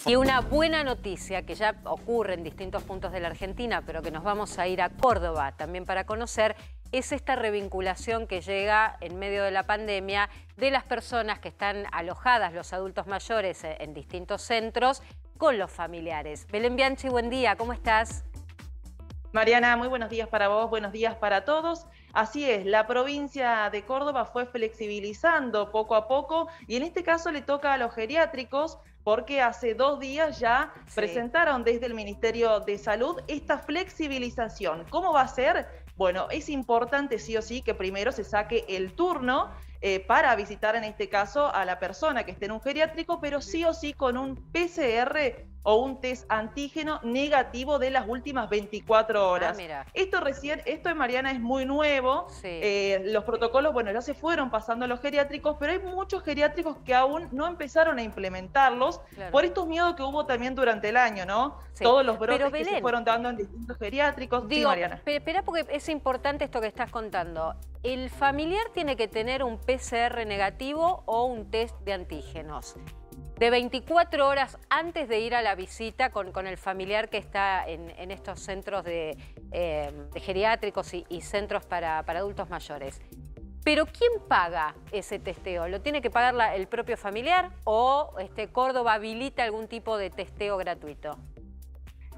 Y una buena noticia que ya ocurre en distintos puntos de la Argentina, pero que nos vamos a ir a Córdoba también para conocer, es esta revinculación que llega en medio de la pandemia de las personas que están alojadas, los adultos mayores, en distintos centros, con los familiares. Belén Bianchi, buen día, ¿cómo estás? Mariana, muy buenos días para vos, buenos días para todos. Así es, la provincia de Córdoba fue flexibilizando poco a poco y en este caso le toca a los geriátricos porque hace 2 días ya presentaron desde el Ministerio de Salud esta flexibilización. ¿Cómo va a ser? Bueno, es importante sí o sí que primero se saque el turno para visitar en este caso a la persona que esté en un geriátrico, pero sí o sí con un PCR o un test antígeno negativo de las últimas 24 horas. Esto en Mariana es muy nuevo, los protocolos, bueno, ya se fueron pasando a los geriátricos, pero hay muchos geriátricos que aún no empezaron a implementarlos por estos miedos que hubo también durante el año, ¿no? Todos los brotes que se fueron dando en distintos geriátricos. Digo, sí, Mariana. Espera, porque es importante esto que estás contando. ¿El familiar tiene que tener un PCR negativo o un test de antígenos de 24 horas antes de ir a la visita con el familiar que está en estos centros de geriátricos y centros para adultos mayores? Pero ¿quién paga ese testeo? ¿Lo tiene que pagar el propio familiar o Córdoba habilita algún tipo de testeo gratuito?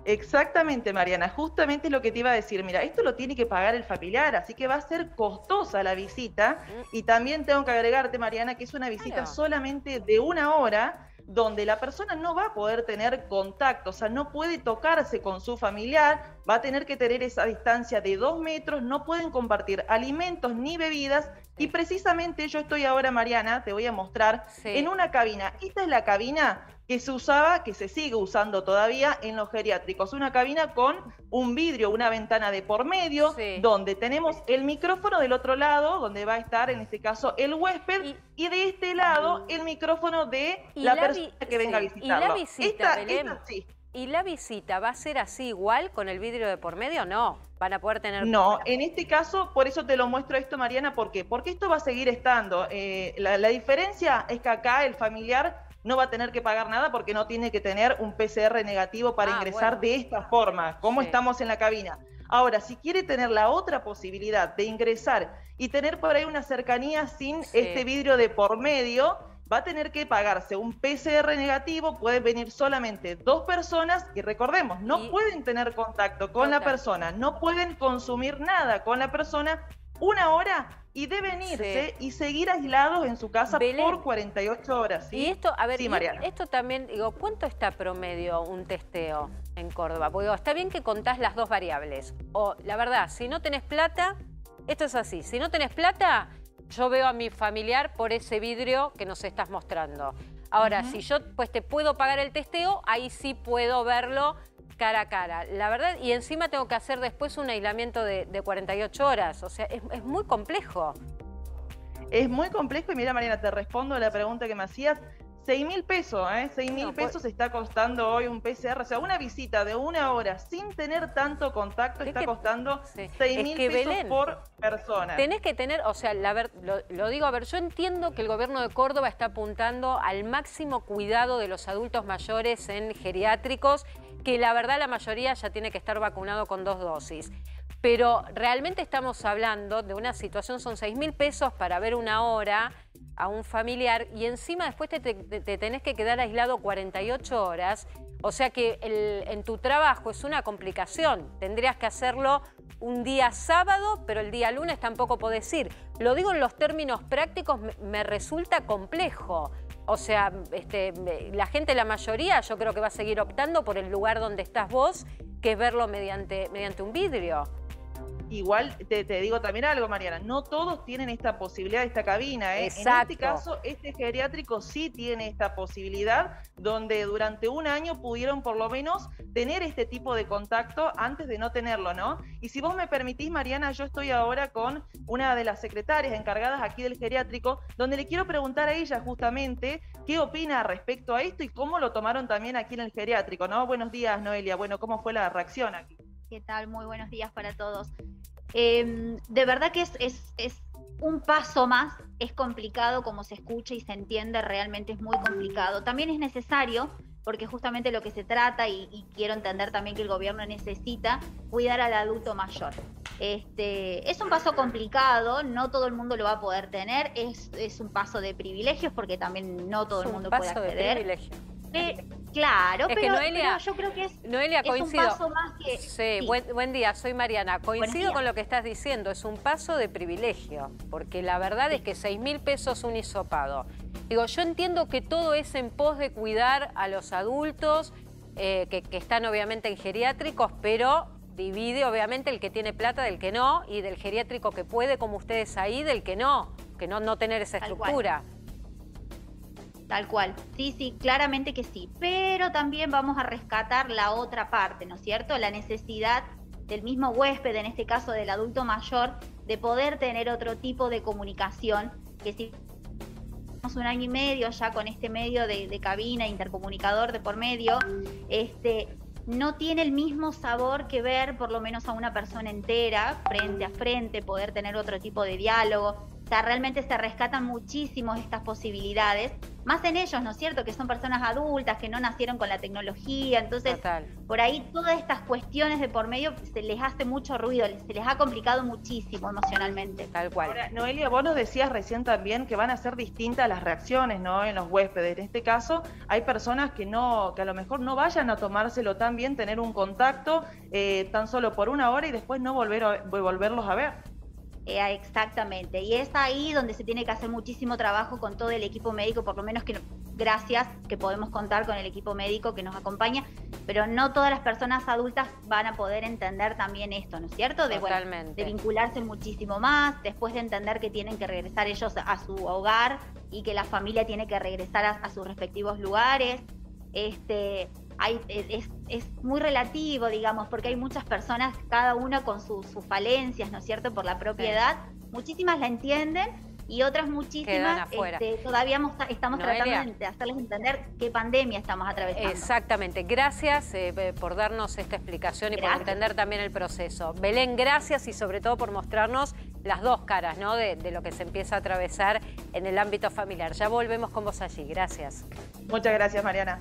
Exactamente, Mariana, justamente es lo que te iba a decir. Mira, esto lo tiene que pagar el familiar, así que va a ser costosa la visita. Y también tengo que agregarte, Mariana, que es una visita solamente de 1 hora, donde la persona no va a poder tener contacto, o sea, no puede tocarse con su familiar, va a tener que tener esa distancia de 2 metros, no pueden compartir alimentos ni bebidas. Y precisamente yo estoy ahora, Mariana, te voy a mostrar en una cabina. Esta es la cabina que se usaba, que se sigue usando todavía en los geriátricos. Una cabina con un vidrio, una ventana de por medio, donde tenemos el micrófono del otro lado, donde va a estar en este caso el huésped, y de este lado el micrófono de la persona que venga a visitarlo. ¿Y la visita, Belén? ¿Y la visita va a ser así igual con el vidrio de por medio? No, van a poder tener... No, en este caso, por eso te lo muestro esto, Mariana, ¿por qué? Porque esto va a seguir estando. La diferencia es que acá el familiar no va a tener que pagar nada porque no tiene que tener un PCR negativo para ingresar de esta forma, como estamos en la cabina. Ahora, si quiere tener la otra posibilidad de ingresar y tener por ahí una cercanía sin este vidrio de por medio, va a tener que pagarse un PCR negativo, pueden venir solamente 2 personas y recordemos, no pueden tener contacto con la persona, no pueden consumir nada con la persona 1 hora y deben irse y seguir aislados en su casa por 48 horas. ¿Sí? Y esto, a ver, Mariana. Esto también, digo, ¿cuánto está promedio un testeo en Córdoba? Porque digo, está bien que contás las 2 variables. O, la verdad, si no tenés plata, esto es así, si no tenés plata, yo veo a mi familiar por ese vidrio que nos estás mostrando. Ahora, si yo pues te puedo pagar el testeo, ahí sí puedo verlo cara a cara. La verdad, y encima tengo que hacer después un aislamiento de 48 horas. O sea, es muy complejo. Es muy complejo y mira, Mariana, te respondo a la pregunta que me hacías. 6.000 pesos, 6.000 pesos está costando hoy un PCR. O sea, una visita de 1 hora sin tener tanto contacto está costando 6.000 pesos Belén, por persona. Tenés que tener, o sea, lo digo, a ver, yo entiendo que el gobierno de Córdoba está apuntando al máximo cuidado de los adultos mayores en geriátricos, que la verdad la mayoría ya tiene que estar vacunado con 2 dosis. Pero realmente estamos hablando de una situación, son 6.000 pesos para ver 1 hora a un familiar y encima después te tenés que quedar aislado 48 horas. O sea que en tu trabajo es una complicación. Tendrías que hacerlo un día sábado, pero el día lunes tampoco podés ir. Lo digo en los términos prácticos, me resulta complejo. O sea, la gente, la mayoría, yo creo que va a seguir optando por el lugar donde estás vos, que es verlo mediante un vidrio. Igual te digo también algo, Mariana, no todos tienen esta posibilidad de esta cabina. En este caso, este geriátrico sí tiene esta posibilidad, donde durante 1 año pudieron por lo menos tener este tipo de contacto antes de no tenerlo, ¿no? Y si vos me permitís, Mariana, yo estoy ahora con una de las secretarias encargadas aquí del geriátrico, donde le quiero preguntar a ella justamente qué opina respecto a esto y cómo lo tomaron también aquí en el geriátrico, ¿no? Buenos días, Noelia. Bueno, ¿cómo fue la reacción aquí? ¿Qué tal? Muy buenos días para todos. De verdad que es un paso más, es complicado como se escucha y se entiende, realmente es muy complicado. También es necesario porque justamente lo que se trata, y quiero entender también que el gobierno necesita, cuidar al adulto mayor. Es un paso complicado, no todo el mundo lo va a poder tener, es un paso de privilegios, porque también no todo el mundo puede acceder. Claro, pero yo creo que Noelia, coincido. Un paso más que... Sí. Buen día, soy Mariana. Coincido con lo que estás diciendo, es un paso de privilegio, porque la verdad es que 6.000 pesos un hisopado. Digo, yo entiendo que todo es en pos de cuidar a los adultos que están obviamente en geriátricos, pero divide obviamente el que tiene plata del que no, y del geriátrico que puede, como ustedes ahí, del que no tener esa estructura. Tal cual, sí, claramente que sí, pero también vamos a rescatar la otra parte, ¿no es cierto? La necesidad del mismo huésped, en este caso del adulto mayor, de poder tener otro tipo de comunicación, que si tenemos 1 año y medio ya con este medio de cabina, intercomunicador de por medio, no tiene el mismo sabor que ver por lo menos a una persona entera, frente a frente, poder tener otro tipo de diálogo. O sea, realmente se rescatan muchísimo estas posibilidades, más en ellos, ¿no es cierto?, que son personas adultas, que no nacieron con la tecnología, entonces por ahí todas estas cuestiones de por medio se les hace mucho ruido, se les ha complicado muchísimo emocionalmente. Tal cual. Ahora, Noelia, vos nos decías recién también que van a ser distintas las reacciones, ¿no?, en los huéspedes. En este caso, hay personas que a lo mejor no vayan a tomárselo tan bien, tener un contacto tan solo por 1 hora y después no volverlos a ver. Exactamente, y es ahí donde se tiene que hacer muchísimo trabajo con todo el equipo médico, por lo menos que gracias que podemos contar con el equipo médico que nos acompaña, pero no todas las personas adultas van a poder entender también esto, ¿no es cierto? De vincularse muchísimo más, después de entender que tienen que regresar ellos a su hogar y que la familia tiene que regresar a sus respectivos lugares. Es muy relativo, digamos, porque hay muchas personas, cada una con sus falencias, ¿no es cierto?, por la propia edad. Muchísimas la entienden y otras muchísimas todavía estamos tratando de hacerles entender qué pandemia estamos atravesando. Exactamente. Gracias por darnos esta explicación y por entender también el proceso. Belén, gracias y sobre todo por mostrarnos las dos caras, ¿no?, de lo que se empieza a atravesar en el ámbito familiar. Ya volvemos con vos allí. Gracias. Muchas gracias, Mariana.